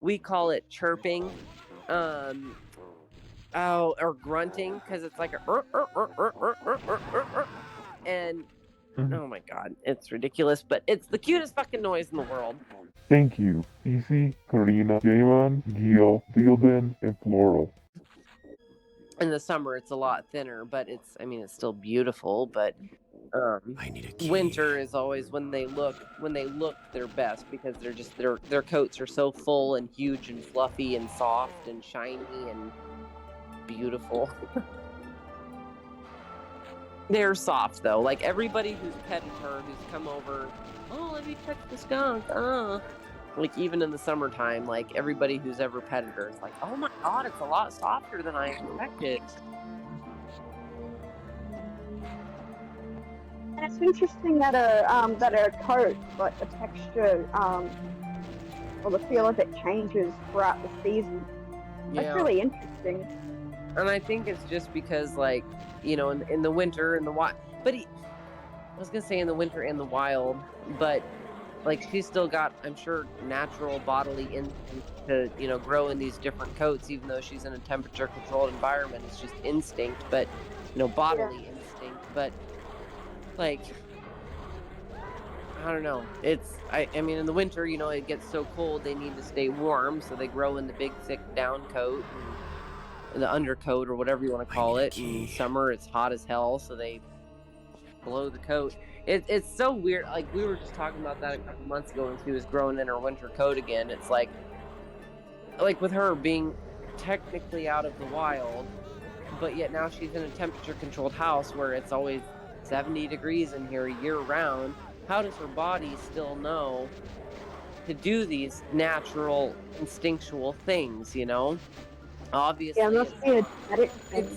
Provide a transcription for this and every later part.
we call it chirping, or grunting, because it's like and oh my god, it's ridiculous, but it's the cutest fucking noise in the world. Thank you. Easy, Karina, Gioman, Gio, Dyldan, and Floral. In the summer, it's a lot thinner, but it's still beautiful. But I need a key. winter is always when they look their best, because they're just their coats are so full and huge and fluffy and soft and shiny and beautiful. They're soft though. Like everybody who's petted her, who's come over, oh, let me touch the skunk. Like even in the summertime, like everybody who's ever petted her is like, oh my god, it's a lot softer than I expected. And it's interesting that a coat, like the texture, or the feel of it changes throughout the season. Yeah. That's really interesting. And I think it's just because, like, in the winter and the wild, I was gonna say in the winter and the wild, but like she's still got, I'm sure, natural bodily instinct to, grow in these different coats, even though she's in a temperature controlled environment. It's just instinct, but bodily instinct. But like, I don't know. I mean, in the winter, it gets so cold, they need to stay warm, so they grow in the big, thick down coat, and the undercoat, or whatever you want to call it. In summer, it's hot as hell, so they blow the coat. It's so weird. Like, we were just talking about that a couple months ago when she was growing in her winter coat again. It's like with her being technically out of the wild, but yet now she's in a temperature-controlled house where it's always 70 degrees in here year-round. How does her body still know to do these natural, instinctual things, Obviously, Yeah, must be a genetic thing.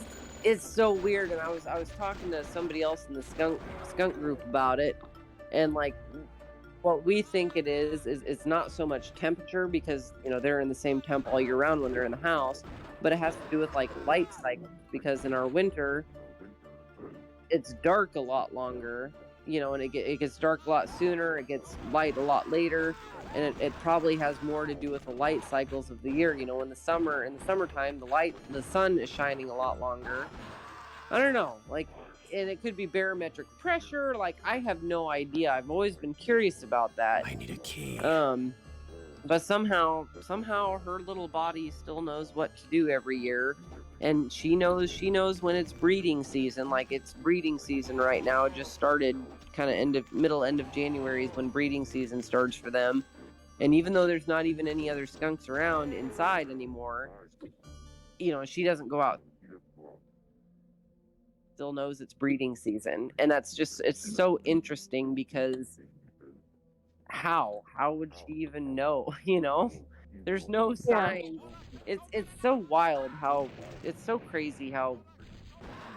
It's so weird. And I was talking to somebody else in the skunk group about it, and like what we think it is it's not so much temperature, because they're in the same temp all year round when they're in the house, but it has to do with like light cycles, because in our winter it's dark a lot longer, and it gets dark a lot sooner, it gets light a lot later, and it probably has more to do with the light cycles of the year. In the summertime, the sun is shining a lot longer. I don't know, like, and it could be barometric pressure. Like, I have no idea. I've always been curious about that. I need a key. But somehow her little body still knows what to do every year, and she knows when it's breeding season. Like, it's breeding season right now. It just started kind of end of January is when breeding season starts for them. And even though there's not even any other skunks around inside anymore, she doesn't go out. Still knows it's breeding season. And that's just, it's so interesting, because how would she even know? There's no sign. It's so wild how, it's so crazy how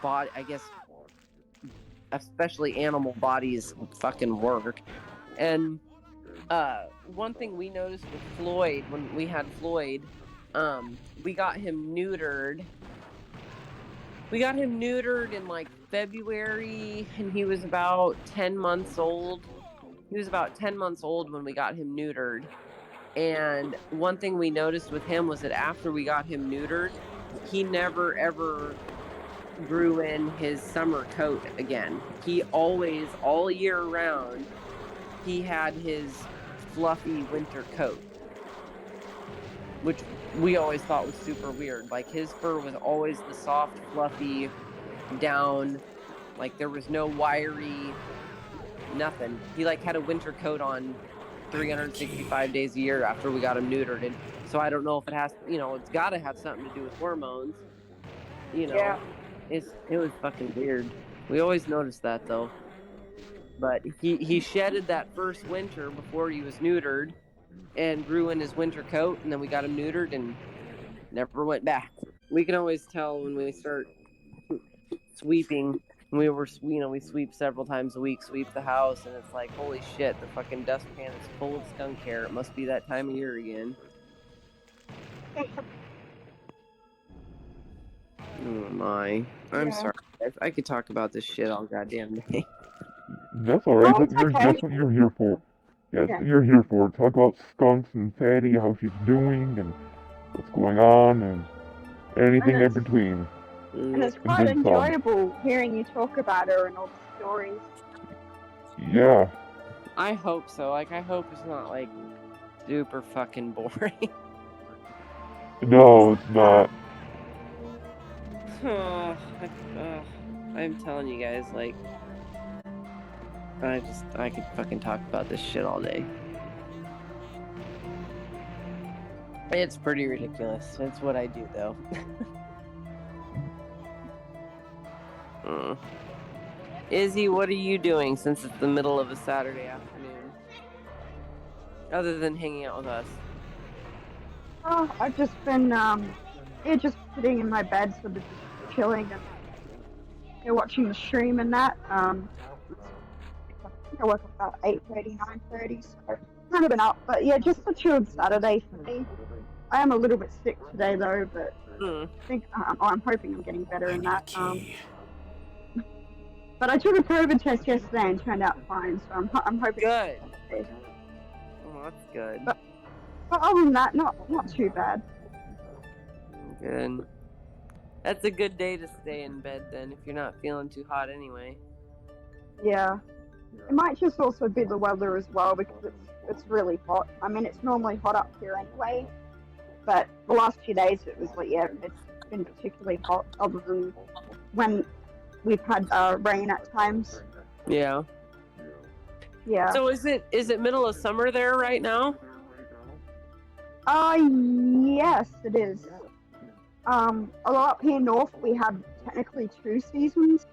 I guess especially animal bodies fucking work. And one thing we noticed with Floyd, when we had Floyd, we got him neutered. We got him neutered in like February, and he was about 10 months old. He was about 10 months old when we got him neutered. And one thing we noticed with him was that after we got him neutered, he never ever grew in his summer coat again. He always, all year round, he had his fluffy winter coat, which we always thought was super weird. Like, his fur was always the soft, fluffy, down, like there was no wiry, nothing. He like had a winter coat on 365 days a year after we got him neutered. And so I don't know if it has, it's got to have something to do with hormones. Yeah. It was fucking weird. We always noticed that though. But he shedded that first winter before he was neutered, and grew in his winter coat, and then we got him neutered and never went back. We can always tell when we start sweeping. We sweep several times a week, sweep the house, and it's like, holy shit, the fucking dustpan is full of skunk hair. It must be that time of year again. Oh my. I'm sorry, guys. I could talk about this shit all goddamn day. That's alright. Oh, it's That's okay. what you're here for. Yes, Yeah. you're here for it. Talk about Skunks and Fatty, how she's doing, and what's going on, and anything in it's between. and it's And quite then some. enjoyable hearing you talk about her and all the stories. Yeah. I hope so. Like, I hope it's not like super fucking boring. No, it's not. I'm telling you guys, like, I could fucking talk about this shit all day. It's pretty ridiculous. It's what I do, though. Izzy, what are you doing since it's the middle of a Saturday afternoon? Other than hanging out with us. Oh, I've just been just sitting in my bed, sort of just chilling and watching the stream and that. I think I woke up about 8:30, 9:30, so kind of been up. But yeah, just a chilled Saturday for me. I am a little bit sick today though, but I think I'm hoping I'm getting better in that. But I took a COVID test yesterday and turned out fine, so I'm hoping. Good. Oh, that's good. But other than that, not too bad. Good. That's a good day to stay in bed then, if you're not feeling too hot anyway. Yeah. It might just also be the weather as well, because it's really hot. I mean, it's normally hot up here anyway, but the last few days it was like, yeah, it's been particularly hot, other than when we've had rain at times. Yeah. Yeah. So is it middle of summer there right now? Yes, it is. Although up here north we have technically 2 seasons,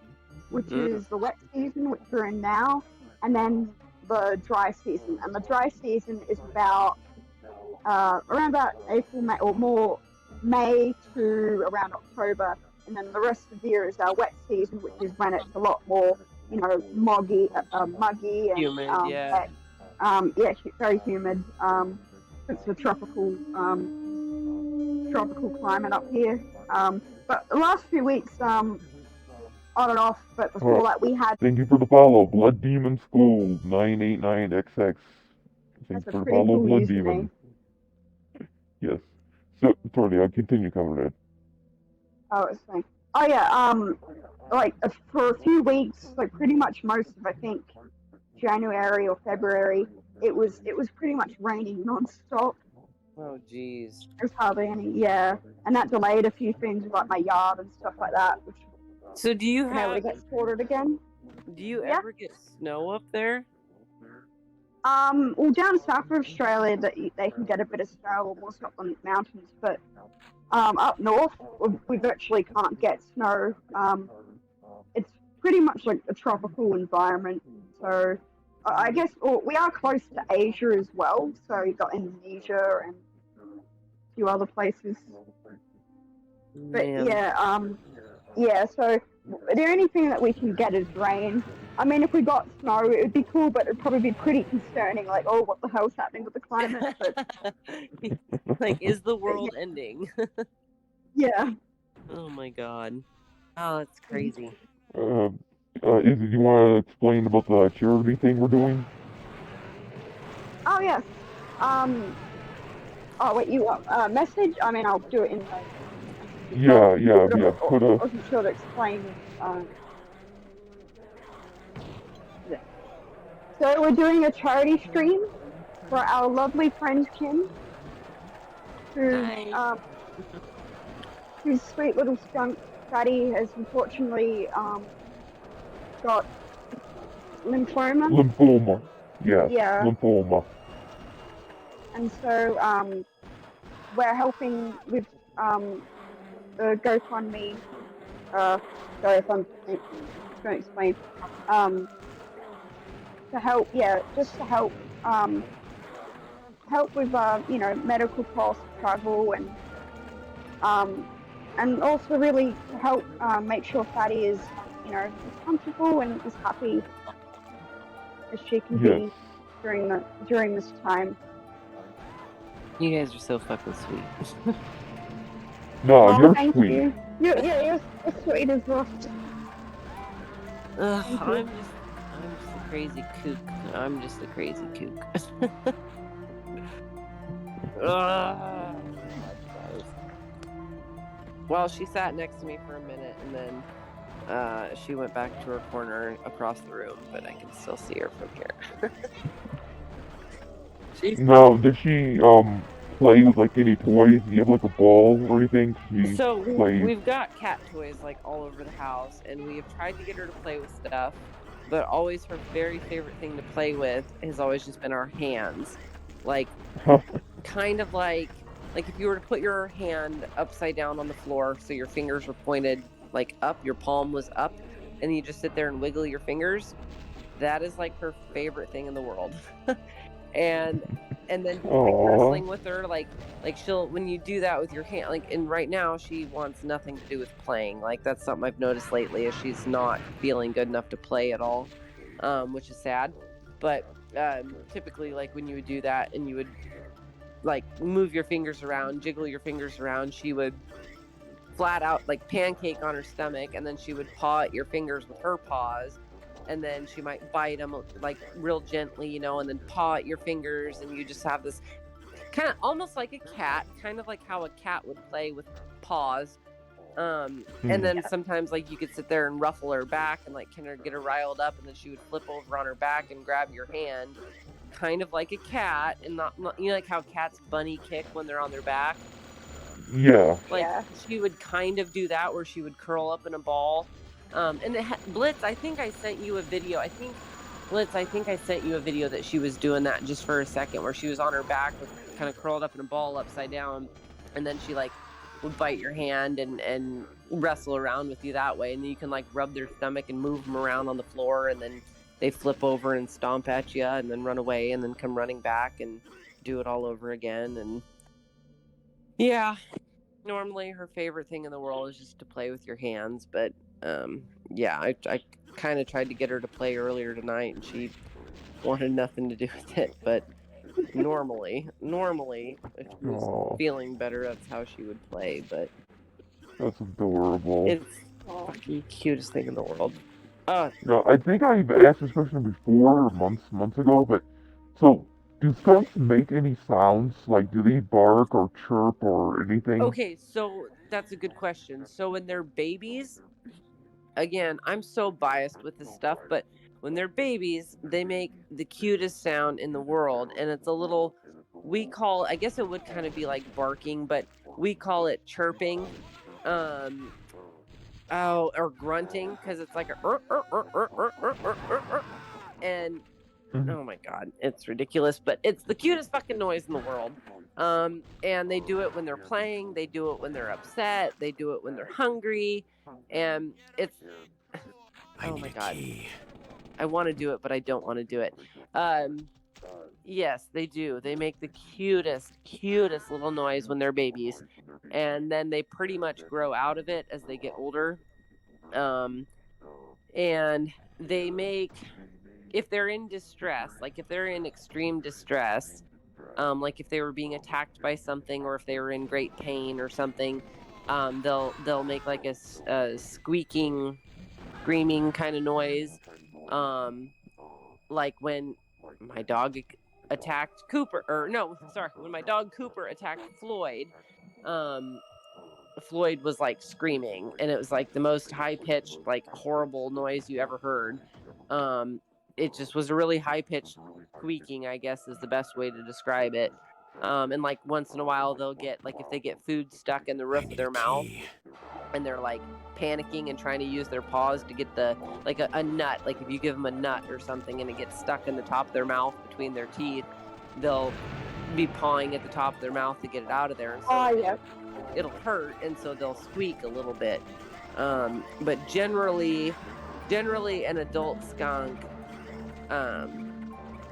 which is the wet season, which we're in now, and then the dry season. And the dry season is about around about April, May, or more May to around October, and then the rest of the year is our wet season, which is when it's a lot more, muggy and Humid, yeah. wet. Very humid. It's a tropical climate up here. But the last few weeks, on and off. But before that, we had. Thank you for the follow, Blood Demon School 989XX. Thanks for the pretty follow, cool Blood username. Demon. Yes. So, sorry, I'll continue covering it. Oh, it's fine. Oh yeah. Like for a few weeks, like pretty much most of I think January or February, it was pretty much raining non-stop. Oh jeez. There's hardly any, yeah, and that delayed a few things like my yard and stuff like that. Which So do you have? To get sorted again? Do you ever get snow up there? Well, down south of Australia, they can get a bit of snow, or more up on the mountains, but up north, we virtually can't get snow. It's pretty much like a tropical environment, so I guess we are close to Asia as well, so you've got Indonesia and a few other places. But yeah, so the only thing that we can get is rain. I mean, if we got snow, it would be cool, but it'd probably be pretty concerning, like, oh, what the hell's happening with the climate? But, like, is the world ending? Yeah. Oh my god. Oh, that's crazy. Izzy, do you want to explain about the charity thing we're doing? Oh, yes. Oh, wait, you want a message? I mean, I'll do it in the... Yeah. I wasn't sure to explain. So we're doing a charity stream for our lovely friend Kim, whose sweet little skunk Fatty has unfortunately got lymphoma. Lymphoma. Yes. Yeah. Lymphoma. And so we're helping with the GoFundMe. Sorry if I'm just going to explain. To help, just to help, help with medical costs, travel, and also really to help make sure Fatty is is comfortable and as happy as she can be during this time. You guys are so fucking sweet. No, you're thank sweet. You. You're sweet as well. I'm crazy kook. I'm just a crazy kook. Ugh. Well, she sat next to me for a minute, and then she went back to her corner across the room, but I can still see her from here. Now, did she play with like any toys? Do you have like a ball or anything? She So plays. we've got cat toys like all over the house, and we have tried to get her to play with stuff, but always her very favorite thing to play with has always just been our hands. Like, kind of like if you were to put your hand upside down on the floor so your fingers were pointed like up, your palm was up, and you just sit there and wiggle your fingers. That is like her favorite thing in the world. and then just like wrestling with her, like she'll, when you do that with your hand, like, and right now she wants nothing to do with playing. Like, that's something I've noticed lately, is she's not feeling good enough to play at all, which is sad. But typically, like, when you would do that and you would like move your fingers around, jiggle your fingers around, she would flat out like pancake on her stomach, and then she would paw at your fingers with her paws, and then she might bite them like real gently, you know, and then paw at your fingers, and you just have this kind of almost like a cat, kind of like how a cat would play with paws. And then sometimes like you could sit there and ruffle her back and like kind of get her riled up, and then she would flip over on her back and grab your hand, kind of like a cat, and not, you know, like how cats bunny kick when they're on their back. Yeah. Like, she would kind of do that, where she would curl up in a ball. And Blitz, I think I sent you a video. Blitz, I think I sent you a video that she was doing that just for a second, where she was on her back with kind of curled up in a ball upside down, and then she like would bite your hand and wrestle around with you that way, and then you can like rub their stomach and move them around on the floor, and then they flip over and stomp at you and then run away and then come running back and do it all over again. And yeah, normally her favorite thing in the world is just to play with your hands, but yeah, I kind of tried to get her to play earlier tonight, and she wanted nothing to do with it. But normally if she was feeling better, that's how she would play. But that's adorable. it's the fucking cutest thing in the world. No, I think I've asked this question before, months ago, but so do skunks make any sounds? Like, do they bark or chirp or anything? Okay, so that's a good question. So when they're babies, again, I'm so biased with this stuff, but when they're babies, they make the cutest sound in the world, and it's a little, we call, I guess it would kind of be like barking, but we call it chirping, or grunting, because it's like a and oh my god, it's ridiculous, but it's the cutest fucking noise in the world. And they do it when they're playing, they do it when they're upset, they do it when they're hungry, and it's oh my god, I want to do it, but I don't want to do it. Yes, they do. They make the cutest little noise when they're babies, and then they pretty much grow out of it as they get older. And they make, if they're in distress, like if they're in extreme distress, like if they were being attacked by something, or if they were in great pain or something, they'll make like a squeaking, screaming kind of noise. Like when my dog attacked Cooper, when my dog Cooper attacked Floyd, Floyd was like screaming, and it was like the most high-pitched, like horrible noise you ever heard. It just was a really high-pitched squeaking, I guess is the best way to describe it. And like once in a while they'll get, like, if they get food stuck in the roof of their mouth and they're like panicking and trying to use their paws to get the, like a nut, like if you give them a nut or something and it gets stuck in the top of their mouth between their teeth, they'll be pawing at the top of their mouth to get it out of there, and so it'll hurt, and so they'll squeak a little bit. But generally an adult skunk, a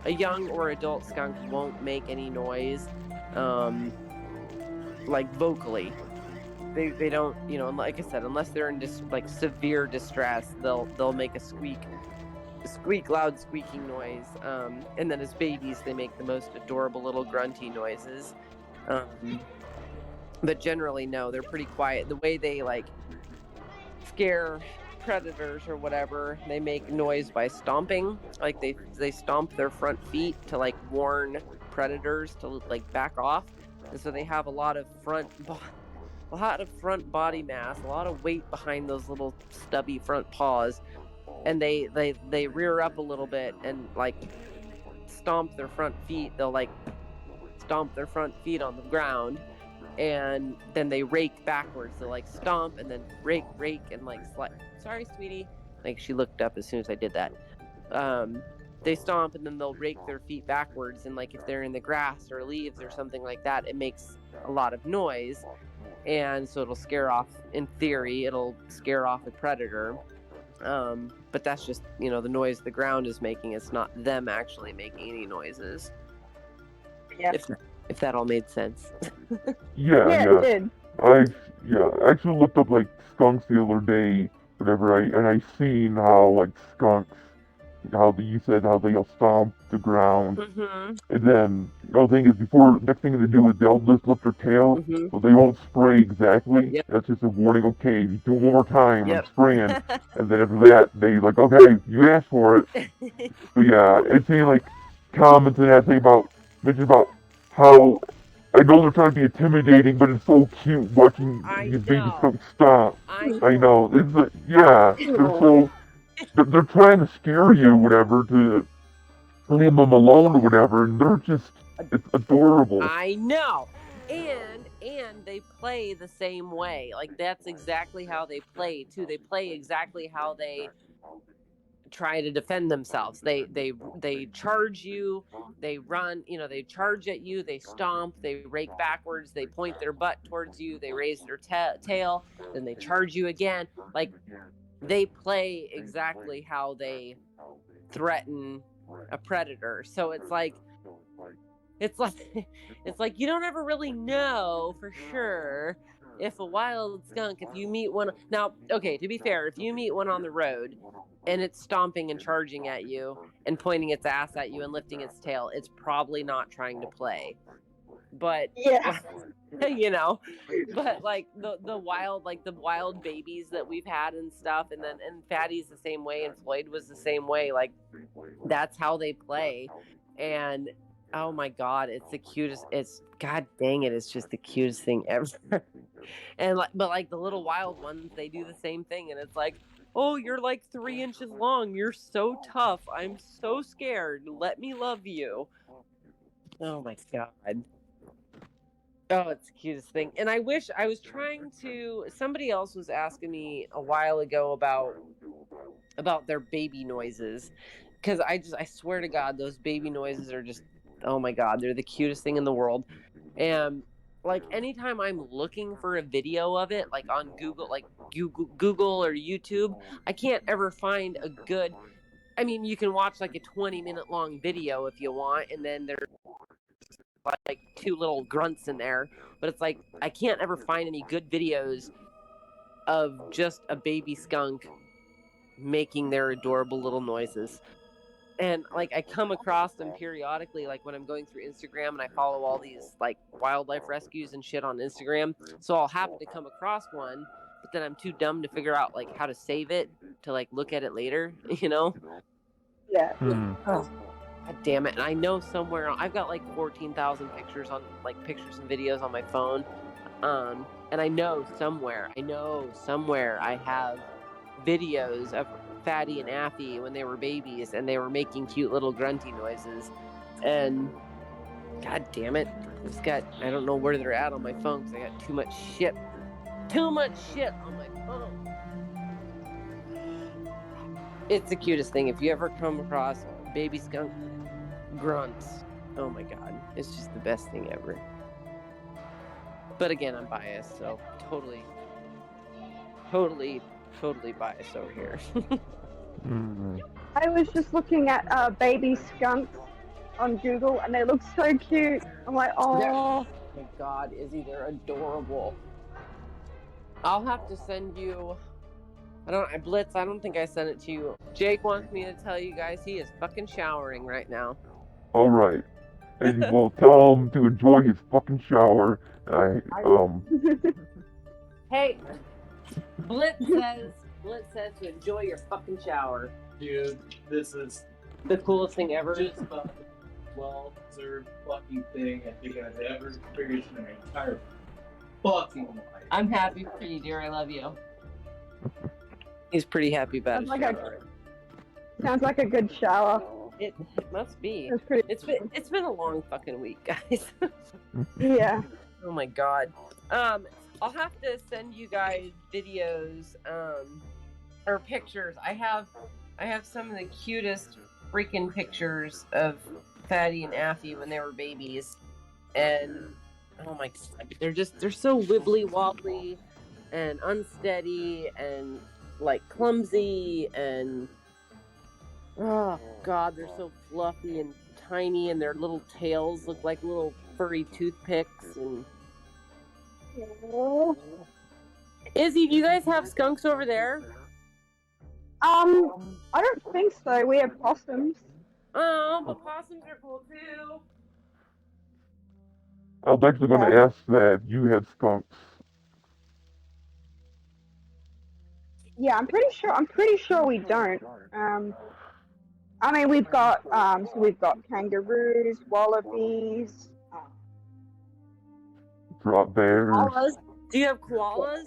young or adult skunk won't make any noise, like vocally. They don't, you know, like I said, unless they're in like severe distress, they'll make a loud squeaking noise. And then as babies, they make the most adorable little grunty noises. But generally, no, they're pretty quiet. The way they like scare predators or whatever, they make noise by stomping. Like they stomp their front feet to like warn predators to like back off. And so they have a lot of front body mass, a lot of weight behind those little stubby front paws, and they rear up a little bit and like stomp their front feet. They'll like stomp their front feet on the ground, and then they rake backwards. They'll like stomp and then rake and like sorry, sweetie. Like she looked up as soon as I did that. They stomp and then they'll rake their feet backwards, and like if they're in the grass or leaves or something like that, it makes a lot of noise, and so it'll scare off. In theory, it'll scare off a predator. But that's just, the noise the ground is making. It's not them actually making any noises. Yeah. If that all made sense. Yeah, it did. I actually looked up like skunks the other day, and I seen how like skunks, you said how they'll stomp the ground, Mm-hmm. and then the other thing is next thing they do is they'll just lift their tail, Mm-hmm. so they won't spray exactly. Yep. That's just a warning. Okay, you do it one more time, Yep. I'm spraying, and then after that they like, okay, you asked for it. So yeah, it's saying like comments and that thing mention about how I know they're trying to be intimidating, but it's so cute watching these baby skunks stomp. I know. They're trying to scare you, whatever, to leave them alone or whatever, and it's adorable. I know. And they play the same way. Like that's exactly how they play too. They play exactly how they try to defend themselves. They charge you, they run, they charge at you, they stomp, they rake backwards, they point their butt towards you, they raise their tail, then they charge you again. Like they play exactly how they threaten a predator. So it's like you don't ever really know for sure if a wild skunk, if you meet one. Now, okay, to be fair, if you meet one on the road and it's stomping and charging at you and pointing its ass at you and lifting its tail, it's probably not trying to play. But yeah, but like the wild babies that we've had and stuff, and Fatty's the same way, and Floyd was the same way. Like that's how they play, and oh my God, it's the cutest. God dang it, it's just the cutest thing ever. And but like the little wild ones, they do the same thing, and it's like, oh, you're like 3 inches long. You're so tough. I'm so scared. Let me love you. Oh my God. Oh, it's the cutest thing. And I wish I was trying to. Somebody else was asking me a while ago about their baby noises, because I swear to God, those baby noises are just, oh my God, they're the cutest thing in the world. And like anytime I'm looking for a video of it, like on Google, Google or YouTube, I can't ever find a good. I mean, you can watch like a 20-minute long video if you want, and then there's like 2 little grunts in there, but it's like I can't ever find any good videos of just a baby skunk making their adorable little noises. And like I come across them periodically, like when I'm going through Instagram, and I follow all these like wildlife rescues and shit on Instagram, so I'll happen to come across one, but then I'm too dumb to figure out like how to save it to like look at it later. yeah. Oh. God damn it. And I know somewhere, I've got like 14,000 pictures and videos on my phone. And I know somewhere I have videos of Fatty and Affy when they were babies and they were making cute little grunty noises. And God damn it. I don't know where they're at on my phone because I got too much shit on my phone. It's the cutest thing. If you ever come across baby skunk grunts, oh my God, it's just the best thing ever. But again, I'm biased, so totally biased over here. I was just looking at baby skunks on Google, and they look so cute. I'm like, oh my God, Izzy, they're adorable. I'll have to send you. Blitz, I don't think I sent it to you. Jake wants me to tell you guys he is fucking showering right now. All right, and we'll tell him to enjoy his fucking shower. Hey, Blitz says tablet says to enjoy your fucking shower. Dude, this is The coolest thing ever. just about the well-deserved fucking thing I think I've ever experienced in my entire fucking life. I'm happy for you, dear. I love you. He's pretty happy about his shower. Sounds like a good shower. It must be. That's pretty. It's been a long fucking week, guys. Yeah. Oh my god. I'll have to send you guys videos, or pictures. I have some of the cutest freaking pictures of Fatty and Affy when they were babies, and oh my god, they're so wibbly wobbly and unsteady and like clumsy, and oh god, they're so fluffy and tiny, and their little tails look like little furry toothpicks. And Izzy, do you guys have skunks over there? I don't think so. We have possums. Oh, but possums are cool too. I was actually going to ask that if you had skunks. Yeah, I'm pretty sure we don't. I mean, we've got kangaroos, wallabies. Drop bears. Koalas? Do you have koalas?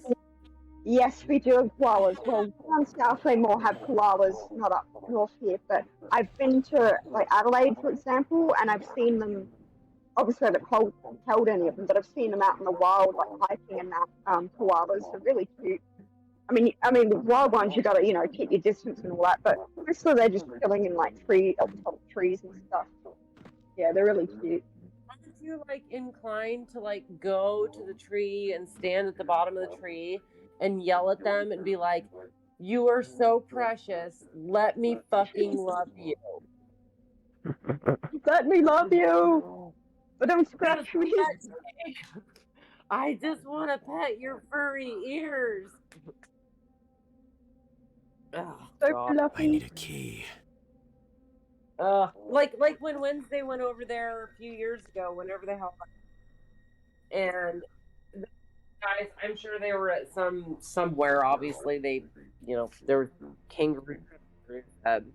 Yes, we do have koalas. Well, down south they more have koalas, not up north here. But I've been to like Adelaide, for example, and I've seen them. Obviously, I haven't held any of them, but I've seen them out in the wild, like hiking and that. Koalas are really cute. I mean, the wild ones you gotta, keep your distance and all that. But mostly they're just chilling in like top trees and stuff. Yeah, they're really cute. Aren't you like inclined to like go to the tree and stand at the bottom of the tree and yell at them and be like, "You are so precious. Let me fucking love you. Let me love you, but don't scratch me." I just want to pet your furry ears." Oh, So God. I need fluffy. a key. Like when Wednesday went over there a few years ago, whenever the hell, and the guys, I'm sure they were at somewhere. Obviously, they, there were kangaroos,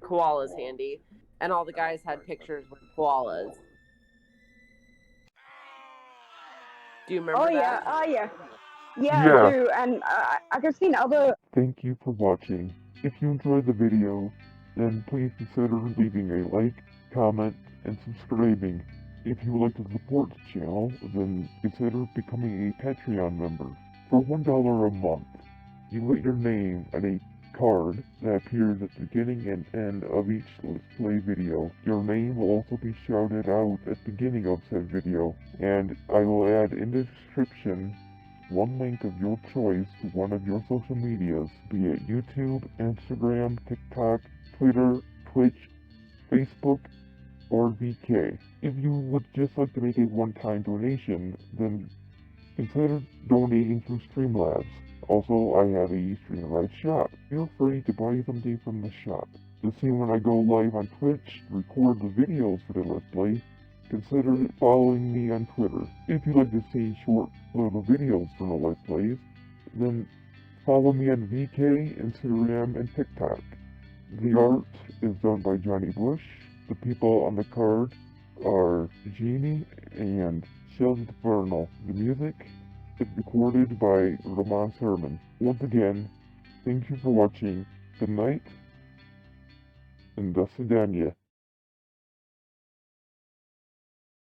koalas handy, and all the guys had pictures with koalas. Do you remember that? Oh yeah, Yeah. I do, and I've seen other. Thank you for watching. If you enjoyed the video, then please consider leaving a like, comment, and subscribing. If you would like to support the channel, then consider becoming a Patreon member. For $1 a month, you put your name on a card that appears at the beginning and end of each Let's Play video. Your name will also be shouted out at the beginning of said video, and I will add in the description one link of your choice to one of your social medias, be it YouTube, Instagram, TikTok, Twitter, Twitch, Facebook, or VK. If you would just like to make a one-time donation, then consider donating through Streamlabs. Also, I have a Streamlabs shop. Feel free to buy something from the shop. To see when I go live on Twitch, record the videos for the Let's Play, consider following me on Twitter. If you'd like to see short little videos from the Let's Plays, then follow me on VK, Instagram, and TikTok. The art is done by Johnny Bush. The people on the card are Jeannie and Sheldon Vernal. The music is recorded by Surman. Once again, thank you for watching. Good night, and до свидания.